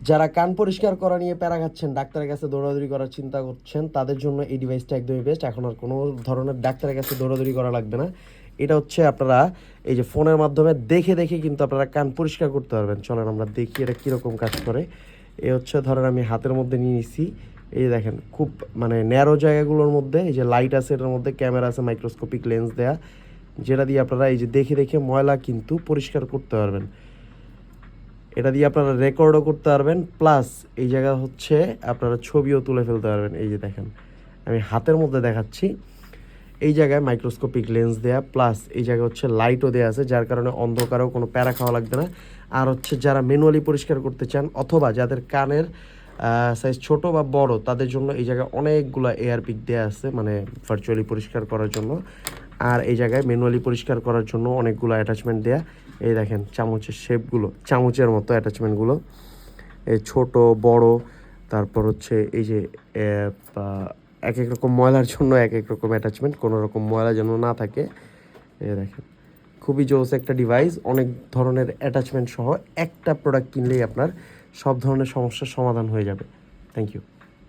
যারা কান পরিষ্কার করা নিয়ে প্যারা খাচ্ছেন, ডাক্তারের কাছে দৌড়াদৌড়ি করার চিন্তা করছেন, তাদের জন্য এই ডিভাইসটা একদমই বেস্ট। এখন আর কোনো ধরনের ডাক্তারের কাছে দৌড়াদৌড়ি করা লাগবে না। এটা হচ্ছে আপনারা এই যে ফোনের মাধ্যমে দেখে দেখে কিন্তু আপনারা কান পরিষ্কার করতে পারবেন। চলেন আমরা দেখি এটা কীরকম কাজ করে। এ হচ্ছে ধরেন আমি হাতের মধ্যে নিয়ে নিছি, এই যে দেখেন খুব মানে ন্যারো জায়গাগুলোর মধ্যে এই যে লাইট আছে, এটার মধ্যে ক্যামেরা আছে, মাইক্রোস্কোপিক লেন্স দেয়া, যেটা দিয়ে আপনারা এই যে দেখে দেখে ময়লা কিন্তু পরিষ্কার করতে পারবেন। এটা দিয়ে আপনারা রেকর্ডও করতে পারবেন, প্লাস এই জায়গা হচ্ছে আপনারা ছবিও তুলে ফেলতে পারবেন। এই যে দেখেন আমি হাতের মধ্যে দেখাচ্ছি, এই জায়গায় মাইক্রোস্কোপিক লেন্স দেয়া, প্লাস এই জায়গায় হচ্ছে লাইটও দেওয়া আছে, যার কারণে অন্ধকারেও কোনো প্যারা খাওয়া লাগবে না। আর হচ্ছে যারা ম্যানুয়ালি পরিষ্কার করতে চান অথবা যাদের কানের সাইজ ছোট বা বড়, তাদের জন্য এই জায়গায় অনেকগুলো এয়ার পিক দেওয়া আছে, মানে ভার্চুয়ালি পরিষ্কার করার জন্য। আর এই জায়গায় ম্যানুয়ালি পরিষ্কার করার জন্য অনেকগুলো অ্যাটাচমেন্ট দেয়া। এই দেখেন চামচের শেপগুলো, চামচের মতো অ্যাটাচমেন্টগুলো, এই ছোট বড়, তারপর হচ্ছে এই যে এক এক রকম ময়লার জন্য এক এক রকম অ্যাটাচমেন্ট, কোনো রকম ময়লা যেন না থাকে। এই দেখেন খুবই জোস একটা ডিভাইস, অনেক ধরনের অ্যাটাচমেন্ট সহ একটা প্রোডাক্ট কিনলেই আপনার সব ধরনের সমস্যার সমাধান হয়ে যাবে। Thank you.